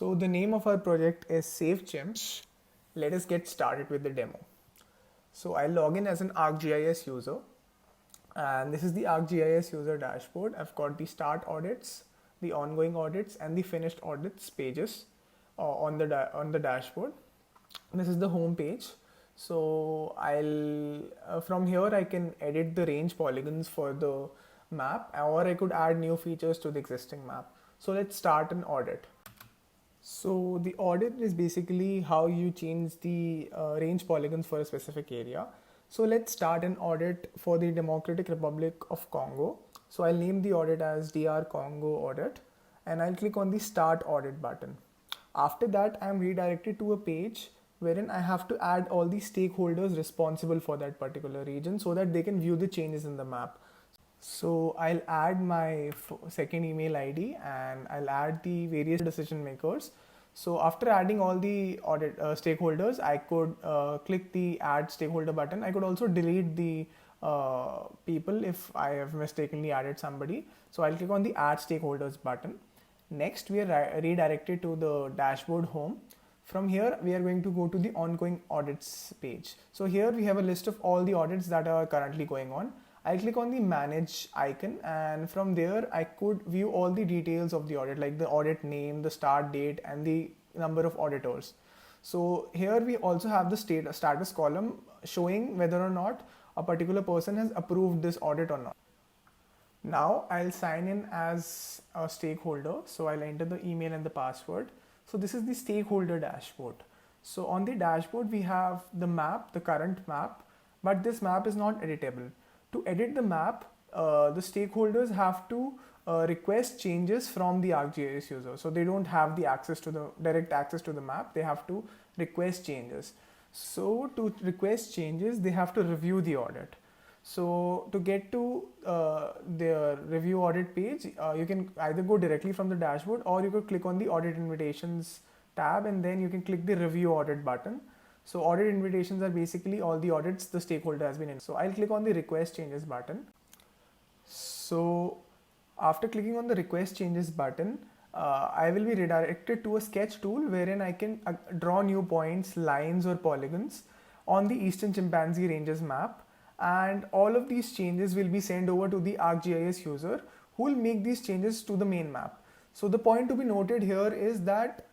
So the name of our project is SafeGym. Let us get started with the demo. So I'll log in as an ArcGIS user, and this is the ArcGIS user dashboard. I've got the start audits, the ongoing audits, and the finished audits pages on the dashboard. This is the home page. So I'll from here I can edit the range polygons for the map, or I could add new features to the existing map. So let's start an audit. So the audit is basically how you change the range polygons for a specific area. So let's start an audit for the Democratic Republic of Congo. So I'll name the audit as DR Congo audit, and I'll click on the start audit button. After that, I'm redirected to a page wherein I have to add all the stakeholders responsible for that particular region so that they can view the changes in the map. So I'll add my second email ID and I'll add the various decision makers. So after adding all the audit stakeholders, I could click the add stakeholder button. I could also delete the people if I have mistakenly added somebody. So I'll click on the add stakeholders button. Next, we are redirected to the dashboard home. From here, we are going to go to the ongoing audits page. So here we have a list of all the audits that are currently going on. I'll click on the manage icon, and from there I could view all the details of the audit, like the audit name, the start date, and the number of auditors. So here we also have the status column showing whether or not a particular person has approved this audit or not. Now I'll sign in as a stakeholder. So I'll enter the email and the password. So this is the stakeholder dashboard. So on the dashboard we have the map, the current map, but this map is not editable. To edit the map, the stakeholders have to request changes from the ArcGIS user. So they don't have the direct access to the map. They have to request changes. So to request changes, they have to review the audit. So to get to their review audit page, you can either go directly from the dashboard, or you could click on the audit invitations tab, and then you can click the review audit button. So audit invitations are basically all the audits the stakeholder has been in. So I'll click on the request changes button. So after clicking on the request changes button, I will be redirected to a sketch tool wherein I can draw new points, lines, or polygons on the Eastern Chimpanzee Ranges map. And all of these changes will be sent over to the ArcGIS user, who will make these changes to the main map. So the point to be noted here is that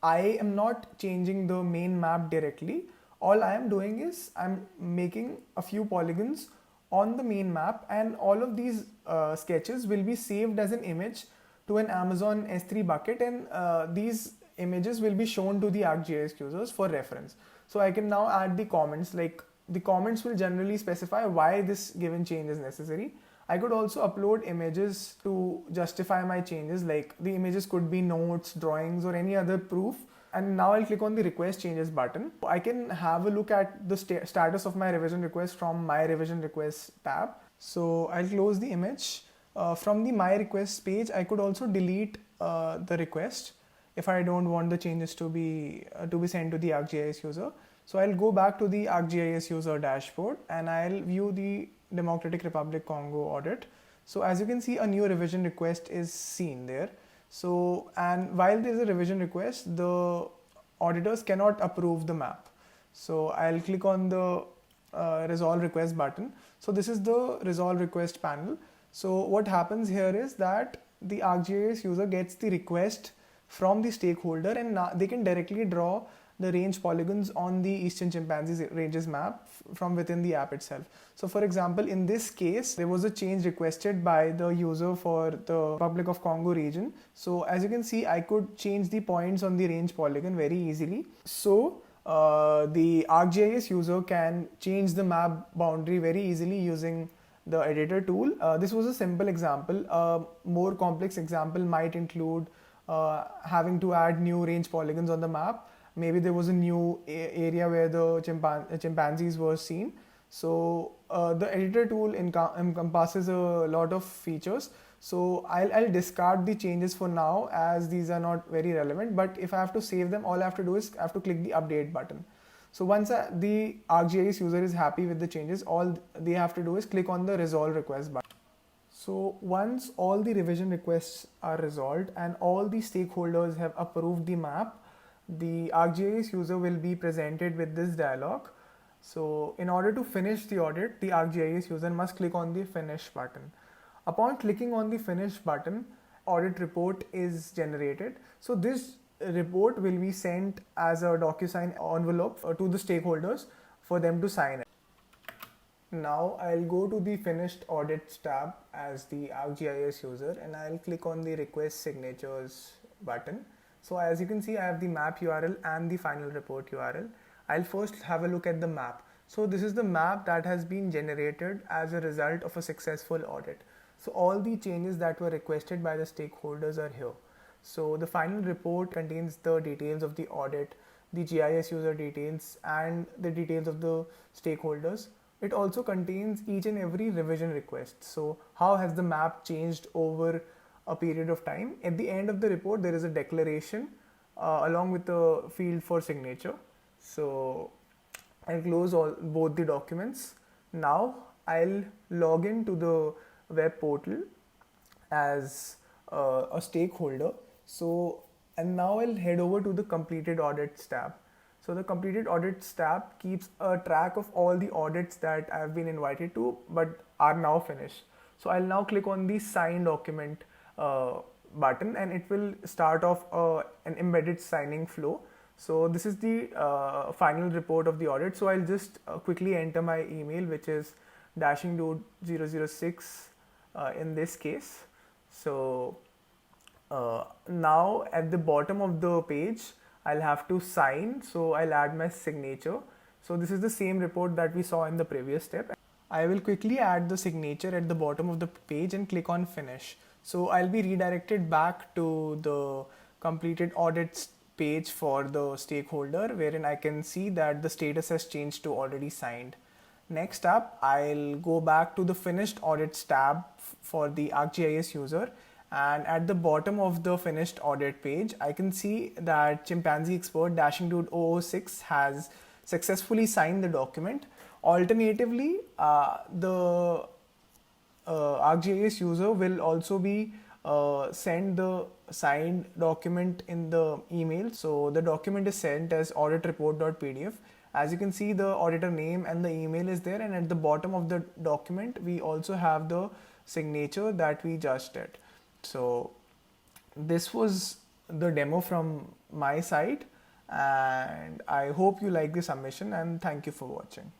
I am not changing the main map directly. All I am doing is I'm making a few polygons on the main map, and all of these sketches will be saved as an image to an Amazon S3 bucket, and these images will be shown to the ArcGIS users for reference. So I can now add the comments, like the comments will generally specify why this given change is necessary. I could also upload images to justify my changes, like the images could be notes, drawings, or any other proof. And now I'll click on the request changes button. I can have a look at the status of my revision request from my revision request tab. So I'll close the image. From the my request page, I could also delete the request if I don't want the changes to be sent to the ArcGIS user. So I'll go back to the ArcGIS user dashboard, and I'll view the Democratic Republic Congo audit. So as you can see, a new revision request is seen there. So, and while there is a revision request, the auditors cannot approve the map. So I'll click on the resolve request button. So this is the resolve request panel. So what happens here is that the ArcGIS user gets the request from the stakeholder, and now they can directly draw the range polygons on the Eastern Chimpanzee Ranges map from within the app itself. So for example, in this case, there was a change requested by the user for the Republic of Congo region. So as you can see, I could change the points on the range polygon very easily. So the ArcGIS user can change the map boundary very easily using the editor tool. This was a simple example. A more complex example might include having to add new range polygons on the map. Maybe there was a new area where the chimpanzees were seen. So the editor tool encompasses a lot of features. So I'll discard the changes for now, as these are not very relevant. But if I have to save them, all I have to do is I have to click the update button. So once the ArcGIS user is happy with the changes, all they have to do is click on the resolve request button. So once all the revision requests are resolved and all the stakeholders have approved the map, the ArcGIS user will be presented with this dialog. So in order to finish the audit, the ArcGIS user must click on the finish button. Upon clicking on the finish button, audit report is generated. So this report will be sent as a DocuSign envelope to the stakeholders for them to sign it. Now I'll go to the finished audits tab as the ArcGIS user and I'll click on the request signatures button. So as you can see, I have the map URL and the final report URL. I'll first have a look at the map. So this is the map that has been generated as a result of a successful audit. So all the changes that were requested by the stakeholders are here. So the final report contains the details of the audit, the GIS user details, and the details of the stakeholders. It also contains each and every revision request. So how has the map changed over a period of time? At the end of the report, there is a declaration along with the field for signature. So I'll close both the documents. Now I'll log into the web portal as a stakeholder. So, and now I'll head over to the completed audits tab. So the completed audits tab keeps a track of all the audits that I've been invited to but are now finished. So I'll now click on the sign document button and it will start off an embedded signing flow. So this is the final report of the audit. So I'll just quickly enter my email, which is dashingdude006 in this case. So now at the bottom of the page, I'll have to sign. So I'll add my signature. So this is the same report that we saw in the previous step. I will quickly add the signature at the bottom of the page and click on finish. So I'll be redirected back to the completed audits page for the stakeholder, wherein I can see that the status has changed to already signed. Next up, I'll go back to the finished audits tab for the ArcGIS user. And at the bottom of the finished audit page, I can see that Chimpanzee Expert DashingDude006 has successfully signed the document. Alternatively, the ArcGIS user will also be send the signed document in the email. So the document is sent as auditreport.pdf. As you can see, the auditor name and the email is there, and at the bottom of the document, we also have the signature that we just did. So this was the demo from my side, and I hope you like the submission, and thank you for watching.